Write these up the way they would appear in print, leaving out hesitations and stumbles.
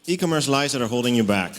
E-commerce lies that are holding you back.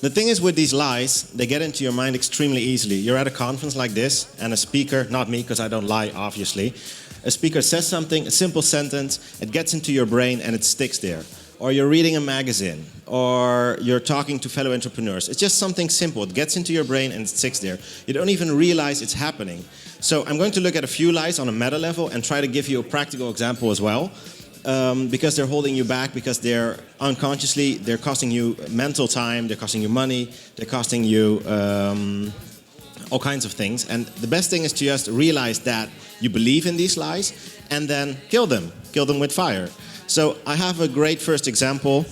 The thing is with these lies, they get into your mind extremely easily. You're at a conference like this, and a speaker, not me because I don't lie obviously, a speaker says something, a simple sentence, it gets into your brain and it sticks there. Or you're reading a magazine, or you're talking to fellow entrepreneurs. It's just something simple. It gets into your brain and it sticks there. You don't even realize it's happening. So I'm going to look at a few lies on a meta level and try to give you a practical example as well. Because they're holding you back, because they're unconsciously, they're costing you mental time, they're costing you money, they're costing you all kinds of things. And the best thing is to just realize that you believe in these lies and then kill them with fire. So I have a great first example,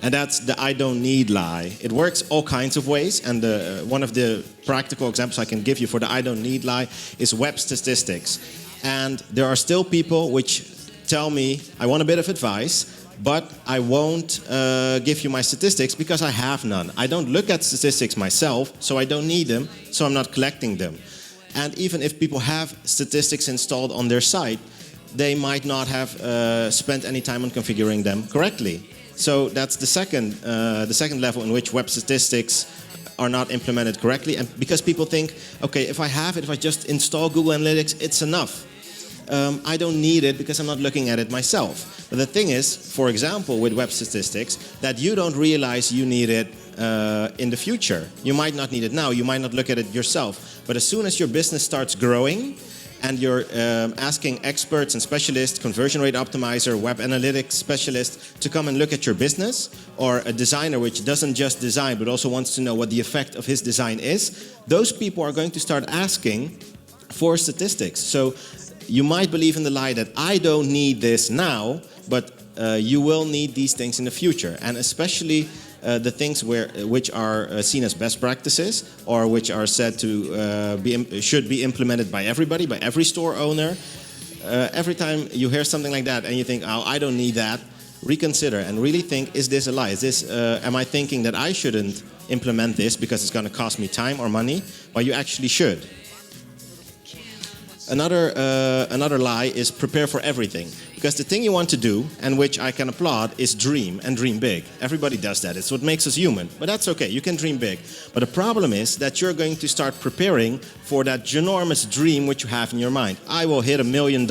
and that's the I don't need lie. It works all kinds of ways, and one of the practical examples I can give you for the I don't need lie is web statistics. And there are still people which tell me, I want a bit of advice, but I won't give you my statistics because I have none. I don't look at statistics myself, so I don't need them, so I'm not collecting them. And even if people have statistics installed on their site, they might not have spent any time on configuring them correctly. So that's the second level in which web statistics are not implemented correctly. And because people think, okay, if I just install Google Analytics, it's enough. I don't need it because I'm not looking at it myself. But the thing is, for example, with web statistics, that you don't realize you need it in the future. You might not need it now, you might not look at it yourself. But as soon as your business starts growing, and you're asking experts and specialists, conversion rate optimizer, web analytics specialists to come and look at your business, or a designer which doesn't just design but also wants to know what the effect of his design is, those people are going to start asking for statistics. So you might believe in the lie that I don't need this now, but you will need these things in the future. And especially the things which are seen as best practices, or which are said to should be implemented by everybody, by every store owner. Every time you hear something like that and you think, oh, I don't need that, reconsider and really think, is this a lie? Is this, am I thinking that I shouldn't implement this because it's going to cost me time or money? Well, you actually should. Another lie is prepare for everything. Because the thing you want to do, and which I can applaud, is dream, and dream big. Everybody does that. It's what makes us human. But that's okay, you can dream big. But the problem is that you're going to start preparing for that ginormous dream which you have in your mind. I will hit $1 million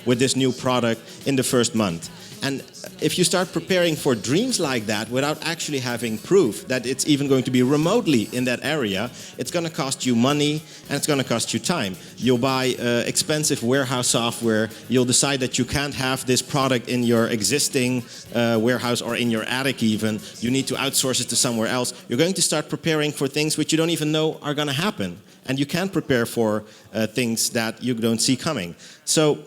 with this new product in the first month. And if you start preparing for dreams like that without actually having proof that it's even going to be remotely in that area, it's going to cost you money and it's going to cost you time. You'll buy expensive warehouse software. You'll decide that you can't have this product in your existing warehouse or in your attic even. You need to outsource it to somewhere else. You're going to start preparing for things which you don't even know are going to happen. And you can't prepare for things that you don't see coming. So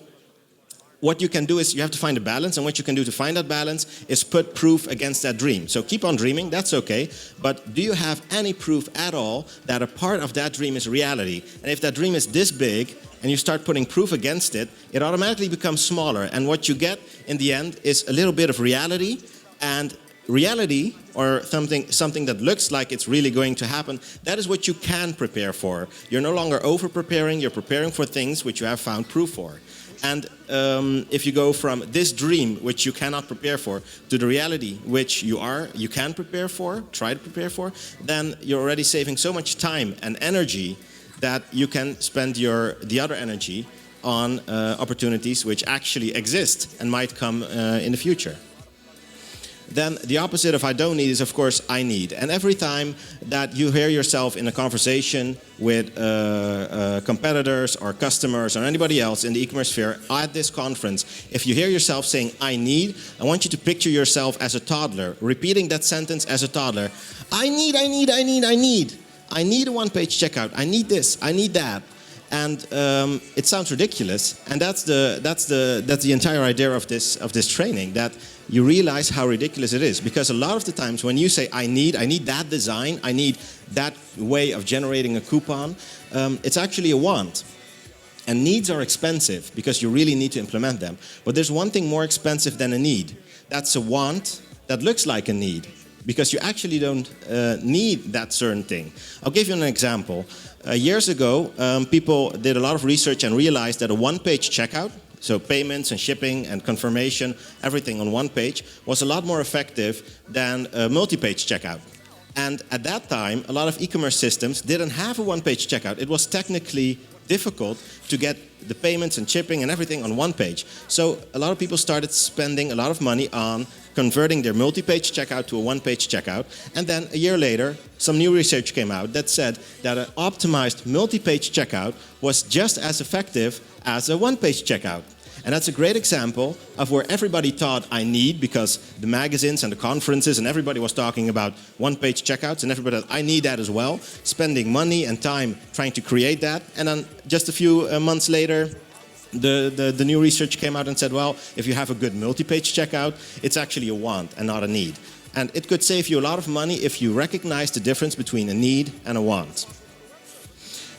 what you can do is you have to find a balance, and what you can do to find that balance is put proof against that dream. So keep on dreaming, that's okay, but do you have any proof at all that a part of that dream is reality? And if that dream is this big and you start putting proof against it, it automatically becomes smaller, and what you get in the end is a little bit of reality, and reality, or something that looks like it's really going to happen, that is what you can prepare for. You're no longer over-preparing, you're preparing for things which you have found proof for. And if you go from this dream, which you cannot prepare for, to the reality which you can prepare for, try to prepare for, then you're already saving so much time and energy that you can spend the other energy on opportunities which actually exist and might come in the future. Then the opposite of I don't need is, of course, I need. And every time that you hear yourself in a conversation with competitors or customers or anybody else in the e-commerce sphere at this conference, if you hear yourself saying, I need, I want you to picture yourself as a toddler, repeating that sentence as a toddler. I need, I need, I need, I need. I need a one-page checkout. I need this, I need that. And it sounds ridiculous, and that's the entire idea of this training, that you realize how ridiculous it is. Because a lot of the times when you say I need that design, I need that way of generating a coupon, it's actually a want. And needs are expensive because you really need to implement them. But there's one thing more expensive than a need. That's a want that looks like a need, because you actually don't need that certain thing. I'll give you an example. Years ago, people did a lot of research and realized that a one-page checkout, so payments and shipping and confirmation, everything on one page, was a lot more effective than a multi-page checkout. And at that time, a lot of e-commerce systems didn't have a one-page checkout. It was technically difficult to get the payments and shipping and everything on one page. So a lot of people started spending a lot of money on converting their multi-page checkout to a one-page checkout. And then a year later, some new research came out that said that an optimized multi-page checkout was just as effective as a one-page checkout. And that's a great example of where everybody thought I need, because the magazines and the conferences and everybody was talking about one-page checkouts, and everybody thought I need that as well, spending money and time trying to create that. And then just a few months later, the new research came out and said, well, if you have a good multi-page checkout, it's actually a want and not a need. And it could save you a lot of money if you recognize the difference between a need and a want.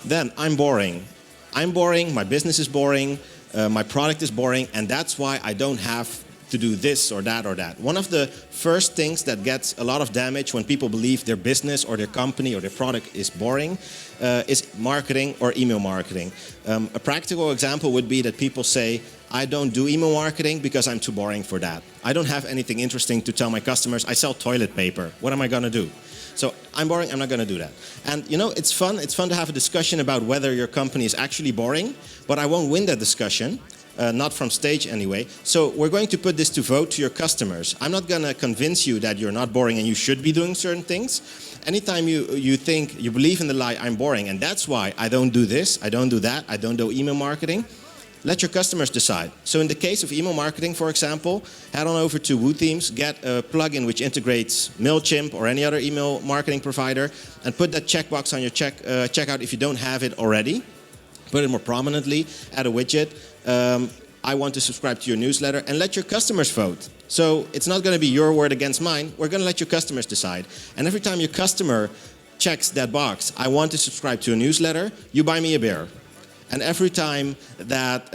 Then, I'm boring. I'm boring, my business is boring, my product is boring, and that's why I don't have to do this or that or that. One of the first things that gets a lot of damage when people believe their business or their company or their product is boring is marketing or email marketing. A practical example would be that people say, I don't do email marketing because I'm too boring for that. I don't have anything interesting to tell my customers. I sell toilet paper. What am I going to do? So I'm boring, I'm not going to do that. And you know, it's fun to have a discussion about whether your company is actually boring, but I won't win that discussion, not from stage anyway. So we're going to put this to vote to your customers. I'm not going to convince you that you're not boring and you should be doing certain things. Anytime you think, you believe in the lie, I'm boring, and that's why I don't do this, I don't do that, I don't do email marketing, let your customers decide. So in the case of email marketing, for example, head on over to WooThemes, get a plugin which integrates MailChimp or any other email marketing provider, and put that checkbox on your checkout if you don't have it already. Put it more prominently, add a widget. I want to subscribe to your newsletter, and let your customers vote. So it's not going to be your word against mine. We're going to let your customers decide. And every time your customer checks that box, I want to subscribe to a newsletter, you buy me a beer. And every time that,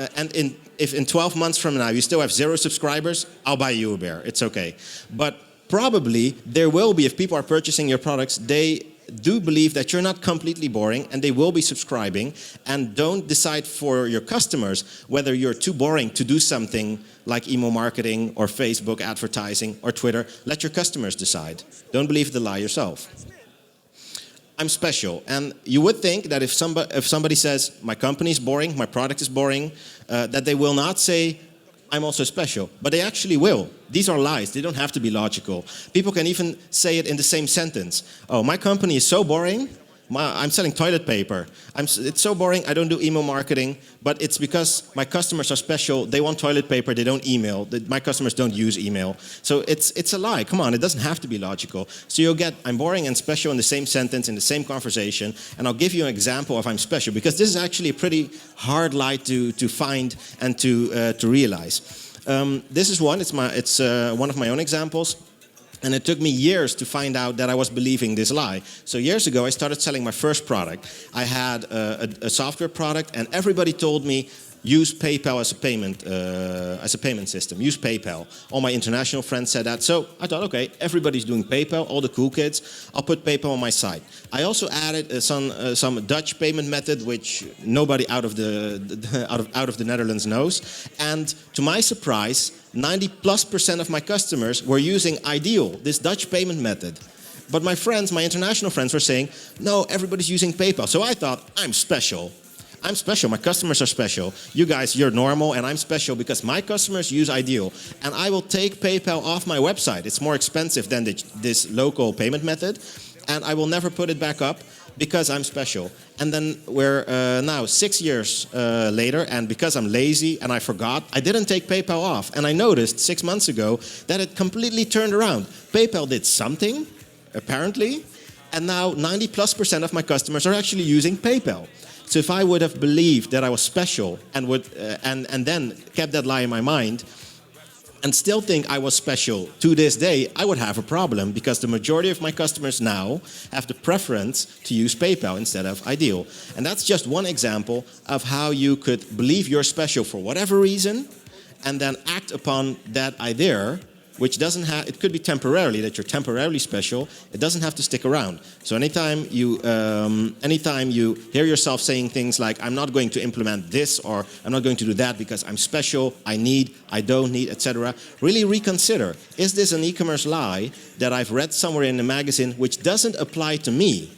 if in 12 months from now you still have 0 subscribers, I'll buy you a beer. It's okay. But probably there will be, if people are purchasing your products, they do believe that you're not completely boring, and they will be subscribing. And don't decide for your customers whether you're too boring to do something like email marketing or Facebook advertising or Twitter. Let your customers decide. Don't believe the lie yourself. I'm special, and you would think that if somebody says my company is boring, my product is boring, that they will not say I'm also special, but they actually will. These are lies. They don't have to be logical. People can even say it in the same sentence. Oh, my company is so boring. I'm selling toilet paper. It's so boring, I don't do email marketing, but it's because my customers are special. They want toilet paper, they don't email. My customers don't use email. So it's a lie. Come on, it doesn't have to be logical. So you'll get I'm boring and special in the same sentence, in the same conversation, and I'll give you an example of I'm special, because this is actually a pretty hard lie to find and to realize. This is one. It's one of my own examples. And it took me years to find out that I was believing this lie. So years ago, I started selling my first product. I had a software product, and everybody told me, use PayPal as a payment system. Use PayPal. All my international friends said that. So I thought, okay, everybody's doing PayPal, all the cool kids. I'll put PayPal on my site. I also added some Dutch payment method, which nobody out of the Netherlands knows. And to my surprise, 90+% of my customers were using Ideal, this Dutch payment method. But my friends, my international friends, were saying, no, everybody's using PayPal. So I thought, I'm special. I'm special, my customers are special. You guys, you're normal, and I'm special because my customers use Ideal. And I will take PayPal off my website. It's more expensive than this local payment method. And I will never put it back up because I'm special. And then we're now 6 years later, and because I'm lazy and I forgot, I didn't take PayPal off. And I noticed 6 months ago that it completely turned around. PayPal did something, apparently, and now 90+% of my customers are actually using PayPal. So if I would have believed that I was special and and then kept that lie in my mind and still think I was special to this day, I would have a problem, because the majority of my customers now have the preference to use PayPal instead of Ideal. And that's just one example of how you could believe you're special for whatever reason and then act upon that idea which doesn't have, it could be temporarily, that you're temporarily special. It doesn't have to stick around. So anytime you hear yourself saying things like, I'm not going to implement this, or I'm not going to do that because I'm special, I don't need, etc., really reconsider. Is this an e-commerce lie that I've read somewhere in a magazine which doesn't apply to me?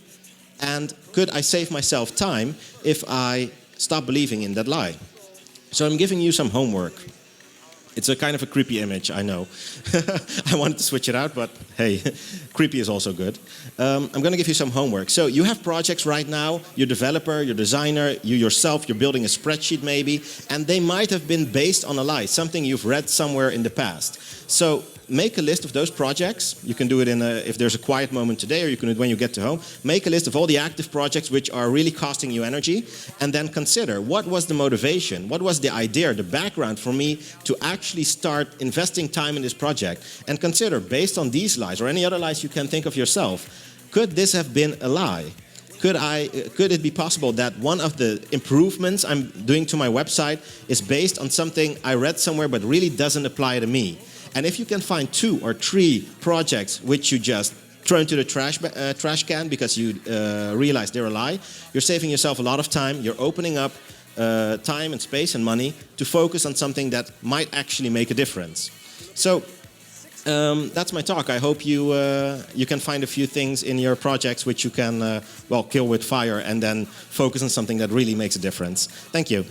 And could I save myself time if I stop believing in that lie? So I'm giving you some homework. It's a kind of a creepy image, I know. I wanted to switch it out, but hey, creepy is also good. I'm going to give you some homework. So you have projects right now, you're developer, you're designer, you yourself, you're building a spreadsheet maybe, and they might have been based on a lie, something you've read somewhere in the past. So make a list of those projects. You can do it if there's a quiet moment today, or you can do it when you get to home. Make a list of all the active projects which are really costing you energy, and then consider what was the motivation, what was the idea, the background for me to actually start investing time in this project. And consider, based on these lies or any other lies you can think of yourself, could this have been a lie? Could it be possible that one of the improvements I'm doing to my website is based on something I read somewhere but really doesn't apply to me? And if you can find 2 or 3 projects which you just throw into the trash can because you realize they're a lie, you're saving yourself a lot of time. You're opening up time and space and money to focus on something that might actually make a difference. So that's my talk. I hope you can find a few things in your projects which you can kill with fire and then focus on something that really makes a difference. Thank you.